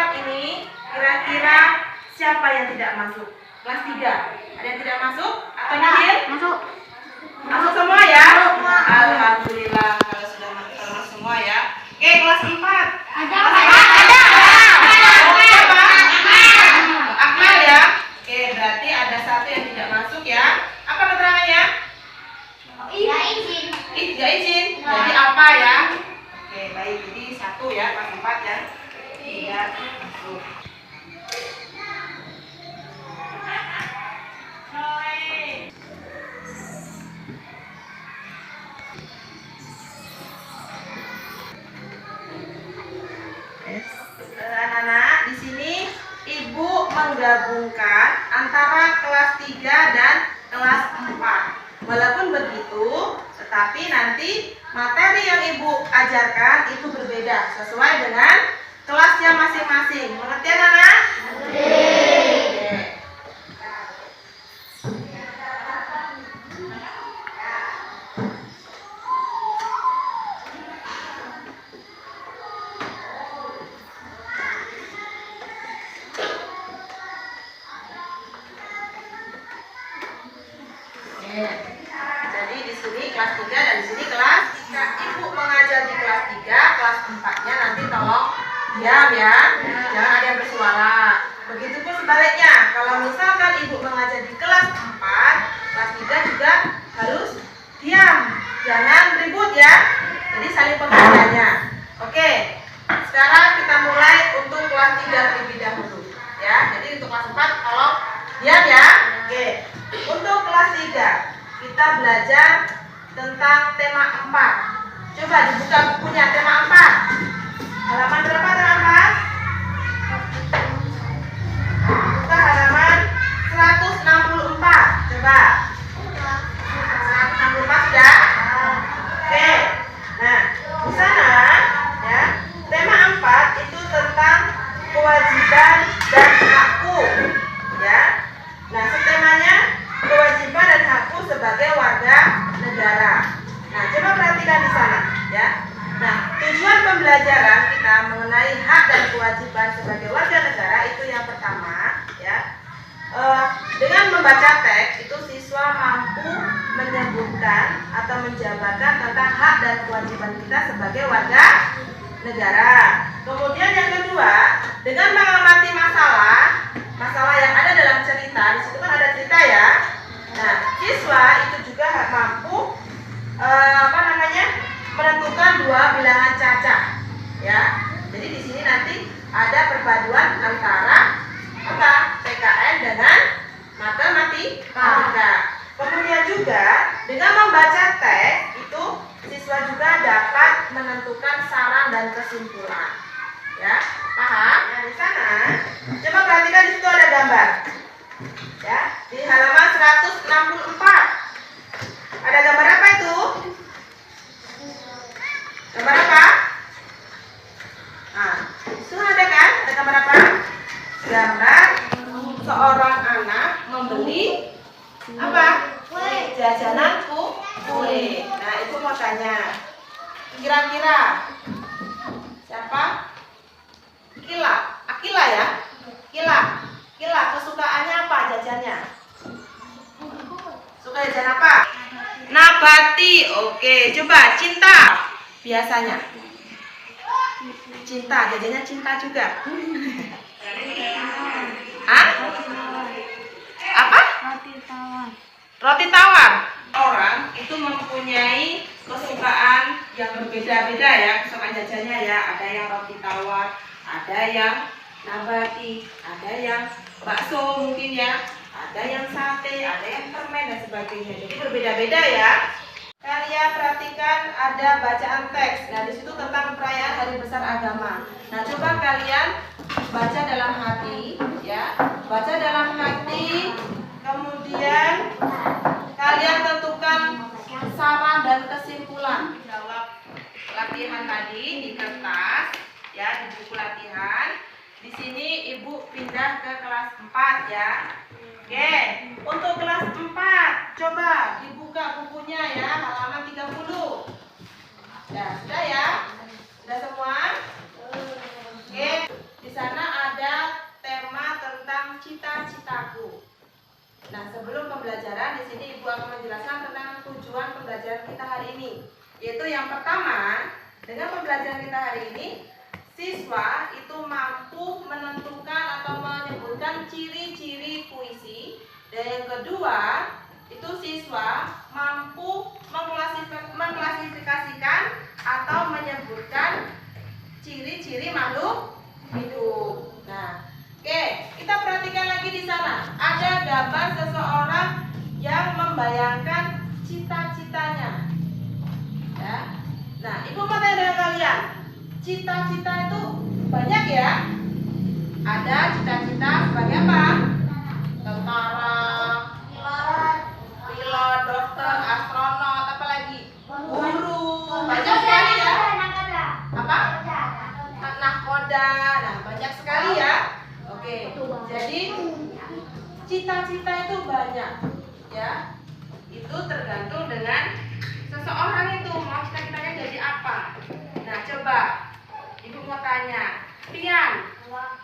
4 ini kira-kira siapa yang tidak masuk? Kelas 3. Ada yang tidak masuk? Atau Nihil? Masuk. Masuk semua ya? Semua. Alhamdulillah kalau sudah masuk semua ya. Oke, kelas 4. Ada. Siapa? Akmal ya? Oke, berarti ada satu yang tidak masuk ya. Apa keterangannya? Izin. Tidak izin. Jadi apa ya? Oke, baik. Jadi 1 ya, kelas 4 ya. Tidak masuk. Anak-anak, di sini Ibu menggabungkan antara kelas 3 dan kelas 4. Walaupun begitu, tetapi nanti materi yang Ibu ajarkan itu berbeda sesuai dengan kelasnya masing-masing. Mengerti anak-anak? Jadi di sini kelas 3 dan di sini kelas 3. Ibu mengajar di kelas 3, kelas 4-nya nanti tolong diam ya. Jangan ada yang bersuara. Begitupun sebaliknya, kalau misalkan Ibu mengajar di kelas 4, kelas 3 juga harus diam. Jangan ribut ya. Jadi saling pengertiannya. Oke. Sekarang kita mulai untuk kelas 3 terlebih dahulu ya. Jadi untuk kelas 4 tolong diam ya. Oke. Untuk kelas 3 kita belajar tentang tema 4. Coba dibuka bukunya tema 4. Halaman berapa tema 4? Buka halaman 164. Coba. 164 sudah? Oke. Nah, di sana ya, tema 4 itu tentang kewajiban dan hakku. Ya. Nah, temanya kewajiban dan hakku sebagai warga negara. Nah, coba perhatikan di sana, ya. Nah, tujuan pembelajaran kita mengenai hak dan kewajiban sebagai warga negara itu yang pertama, ya. Dengan membaca teks itu siswa mampu menyebutkan atau menjabarkan tentang hak dan kewajiban kita sebagai warga negara. Kemudian yang kedua, dengan mengamati masalah yang ada dalam cerita, di situ kan ada cerita ya. Nah, siswa itu juga mampu menentukan 2 bilangan cacah, ya. Jadi di sini nanti ada perpaduan antara PKN dengan matematika. Kemudian juga dengan membaca teks itu siswa juga dapat menentukan saran dan kesimpulan. Ya, paham? Nah, di sana coba perhatikan di situ ada gambar. Ya, di halaman 164. Ada gambar apa itu? Gambar apa? Nah, itu ada kan? Ada gambar apa? Gambar seorang anak membeli apa? Jajanan kue. Nah, itu mau tanya. Kira-kira siapa? Akila ya? Kila, kesukaannya apa jajannya? Suka jajan apa? Nabati. Oke, coba cinta. Biasanya cinta, jajannya cinta juga. Hah? Apa? Roti tawar. Orang itu mempunyai kesukaan yang berbeda-beda ya, kesukaan jajannya ya. Ada yang roti tawar, ada yang nabati, ada yang bakso mungkin ya, ada yang sate, ada yang permen dan sebagainya. Jadi berbeda-beda ya. Kalian perhatikan ada bacaan teks. Nah, di situ tentang perayaan hari besar agama. Nah, coba kalian baca dalam hati ya. Baca dalam hati. Kemudian kalian tentukan saran dan kesimpulan. Jawab latihan tadi di kertas ya, di buku latihan. Di sini Ibu pindah ke kelas 4 ya. Oke, untuk kelas 4 coba dibuka bukunya ya, halaman 30. Ya, sudah ya? Sudah semua? Oke, di sana Nah, sebelum pembelajaran di sini Ibu akan menjelaskan tentang tujuan pembelajaran kita hari ini. Yaitu yang pertama, dengan pembelajaran kita hari ini, siswa itu mampu menentukan atau menyebutkan ciri-ciri puisi. Dan yang kedua, itu siswa mampu mengklasifikasikan atau menyebutkan ciri-ciri makhluk hidup. Nah, oke, kita perhatikan lagi di sana. Ada gambar seseorang yang membayangkan cita-citanya. Ya. Nah, Ibu mau tanya dengan kalian, cita-cita itu banyak ya? Ada cita-cita sebagai apa? Tentara, pilot, dokter, astronot, apa lagi? Guru, banyak sekali ya. Apa? Nahkoda, nah banyak sekali ya. Oke, jadi cita-cita itu banyak ya. Itu tergantung dengan seseorang itu mau cita-citanya jadi apa. Nah, coba Ibu mau tanya, Pian,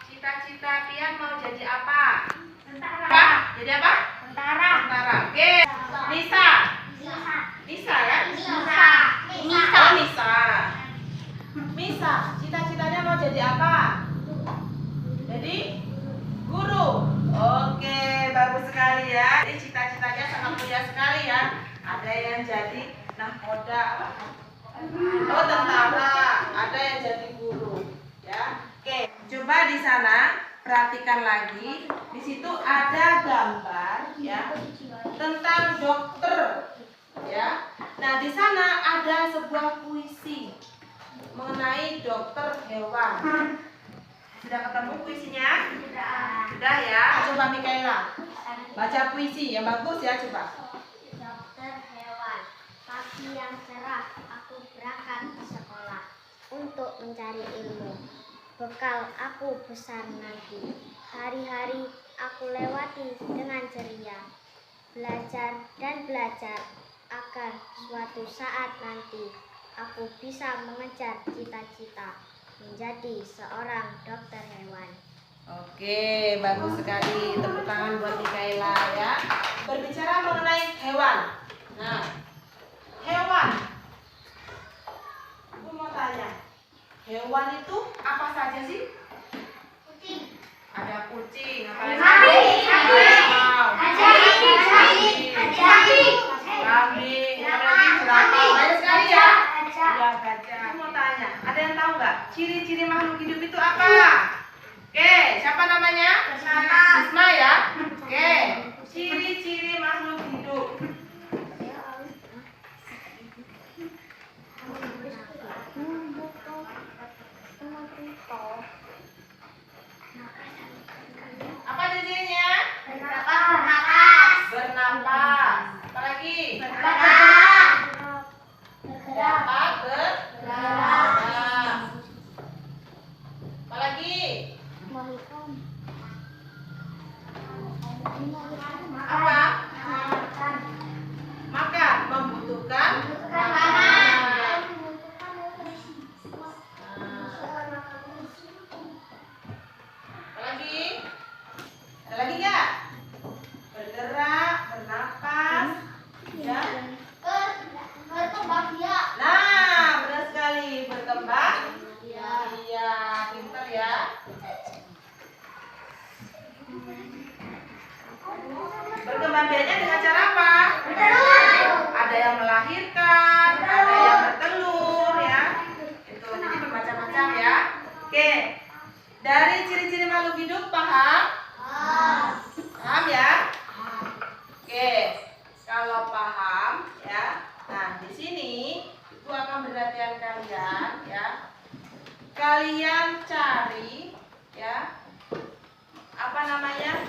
cita-cita Pian mau jadi apa? Apa? Jadi apa? Tentara. Tentara. Oke. Nisa. Nisa kan? Nisa. Oh, Nisa. Nisa, cita-citanya mau jadi apa? Jadi guru. Oke, bagus sekali ya. Jadi cita-citanya sangat mulia sekali ya. Ada yang jadi nahkoda, apa? Oh, tentara. Ada yang jadi guru. Ya. Oke, coba di sana perhatikan lagi. Di situ ada gambar ya tentang dokter. Ya. Nah, di sana ada sebuah puisi mengenai dokter hewan. Sudah ketemu puisinya? Sudah ya. Coba Mikaela baca puisi yang bagus ya, coba. Dokter hewan, pagi yang cerah, aku berangkat ke sekolah untuk mencari ilmu. Bekal aku besar nanti. Hari-hari aku lewati dengan ceria. Belajar dan belajar agar suatu saat nanti aku bisa mengejar cita-cita menjadi seorang dokter hewan. Oke, bagus sekali. Tepuk tangan buat Mikaela ya. Berbicara mengenai hewan. Nah, hewan. Aku mau tanya, hewan itu apa saja sih? Kucing. Ada kucing, apa lagi? Sapi. Wow. Sapi. Kambing, apa lagi? Jerapah. Banyak sekali ya. Ya, gajah. Aku mau tanya, ada yang tahu nggak ciri-ciri makhluk hidup itu apa? Oke, siapa namanya? Bisma ya. Oke, ciri-ciri makhluk hidup. Apa ciri-cirinya? Bernapas. Apa lagi? Dapat bergerak. Apa lagi? Apa? Makan, membutuhkan makanan. Apa lagi? Ada lagi nggak? Bergerak, bernapas, ya. Nah, benar sekali, berkembang. Iya, pintar ya. Berkembang biaknya dengan cara apa? Ada yang melahirkan, ada yang bertelur ya. Itu jadi bermacam-macam ya. Oke. Dari ciri-ciri makhluk hidup paham? Paham ya? Oke. Kalau paham ya. Nah, di sini Ibu akan berhatian kalian ya. Kalian cari ya. Apa namanya?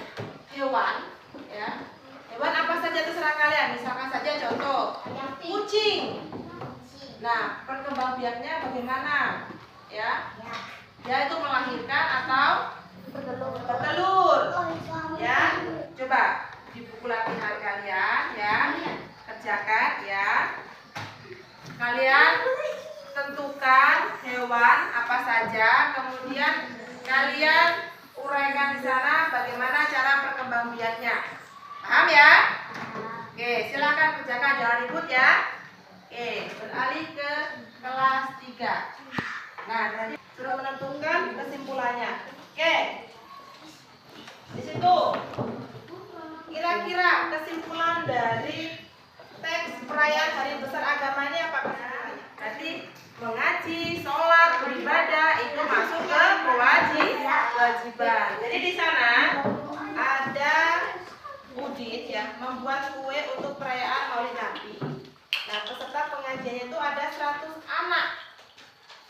Hewan ya. Hewan apa saja terserah kalian. Misalkan saja contoh kucing. Nah, perkembangbiaknya bagaimana? Ya. Dia itu melahirkan atau bertelur. Ya. Coba di buku latihan kalian ya. Kerjakan ya. Kalian tentukan hewan apa saja, kemudian kalian uraikan di sana bagaimana cara perkembangbiaknya. Paham ya? Oke, silakan kerjakan, jangan ribut ya. Oke, beralih ke kelas 3. Nah, tadi sudah menentukan kesimpulannya. Oke. Di situ kira-kira kesimpulan dari teks perayaan Hari Besar Agama ini apa kesimpulannya? Berarti mengaji, sholat, beribadah itu masuk ke kewajiban. Jadi di sana ada Udin ya membuat kue untuk perayaan Maulid Nabi. Nah, peserta pengajiannya itu ada 100 anak.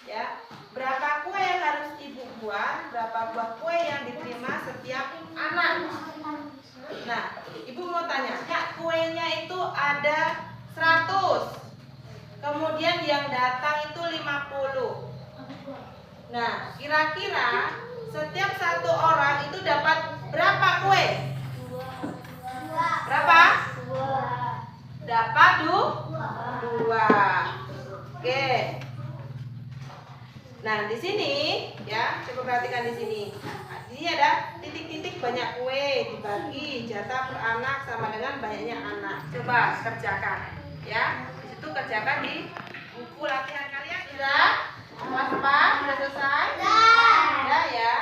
Ya, berapa kue yang harus ibu buat? Berapa buah kue yang diterima setiap anak? Nah, ibu mau tanya, Kak, kuenya itu ada 100. Kemudian yang datang itu 50. Nah, kira-kira setiap satu orang itu dapat berapa kue? Berapa? Dapat 2. Oke. Nah, di sini ya, coba perhatikan di sini. Nah, di sini ada titik-titik banyak kue dibagi jatah per anak sama dengan banyaknya anak. Coba kerjakan ya. Di situ kerjakan di buku latihan kalian. Sudah? Kelas 4 sudah selesai? Sudah ya.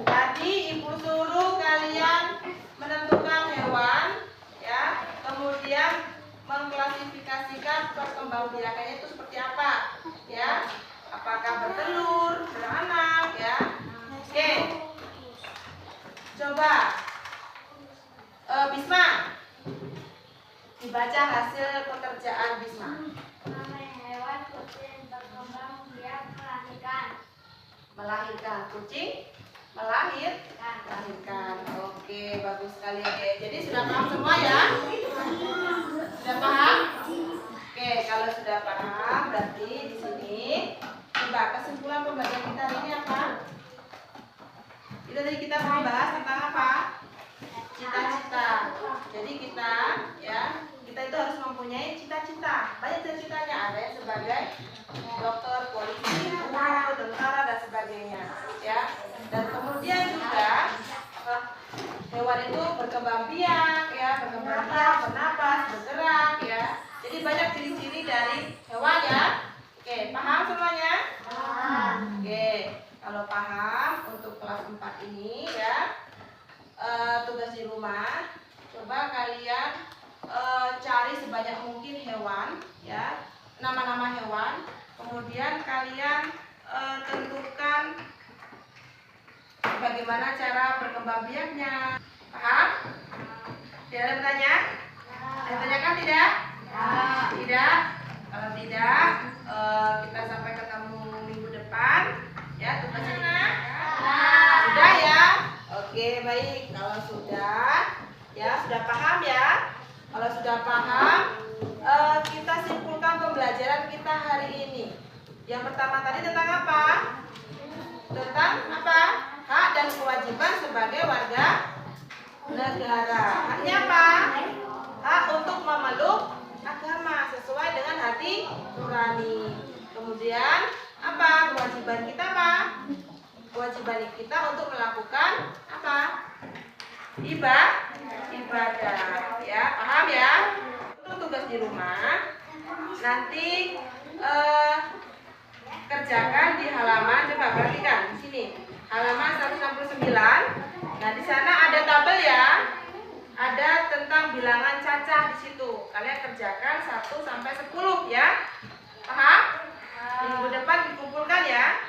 Tadi ibu suruh kalian menentukan hewan ya, kemudian mengklasifikasikan perkembangbiakannya itu seperti apa ya, apakah bertelur, beranak ya. Oke, coba Bisma dibaca hasil pekerjaan Bisma. Hewan kucing berkembang biak Melahirkan. Kucing melahirkan. Oke, bagus sekali ya. Jadi sudah paham semua ya? Sudah paham? Oke, kalau sudah paham berarti di sini coba kesimpulan pembelajaran kita hari ini apa? Itu tadi kita membahas tentang apa? Cita-cita. Jadi kita itu harus mempunyai cita-cita. Banyak cita-citanya, ada yang sebagai dokter, polisi, guru, tentara dan sebagainya ya. Dan kemudian juga hewan itu berkembang biak ya, bernapas, bergerak ya. Jadi banyak ciri-ciri dari hewan ya. Oke, paham semuanya? Oke, kalau paham untuk kelas 4 ini ya, tugas di rumah coba kalian cari sebanyak mungkin hewan ya, nama-nama hewan. Kemudian kalian tentukan bagaimana cara berkembang biaknya. Paham? Tidak ada bertanya? Ada tanyakan tidak? Tidak. Kalau tidak, kita sampai ketemu minggu depan. Ya, tugasnya. Sudah ya? Oke, baik. Kalau sudah, ya sudah paham ya. Kalau sudah paham, kita simpulkan pembelajaran kita hari ini. Yang pertama tadi tentang apa? Tentang apa? Hak dan kewajiban sebagai warga negara. Haknya apa? Hak untuk memeluk agama sesuai dengan hati nurani. Kemudian apa? Kewajiban kita apa? Kewajiban kita untuk melakukan apa? Ibadah. Ya, paham ya? Untuk tugas di rumah nanti kerjakan di halaman, coba perhatikan di sini. Halaman 169. Nah, di sana ada tabel ya. Ada tentang bilangan cacah di situ. Kalian kerjakan 1 sampai 10 ya. Paham? Minggu depan dikumpulkan ya.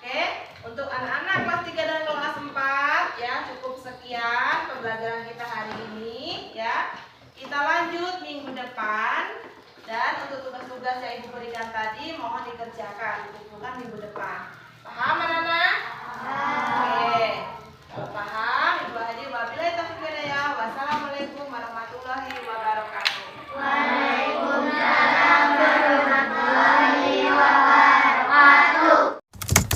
Oke, untuk anak-anak kelas 3 dan kelas 4 ya, cukup sekian pembelajaran kita hari ini ya. Kita lanjut minggu depan. Dan untuk tugas-tugas yang Ibu berikan tadi mohon dikerjakan, dikumpulkan minggu depan. Paham anak-anak?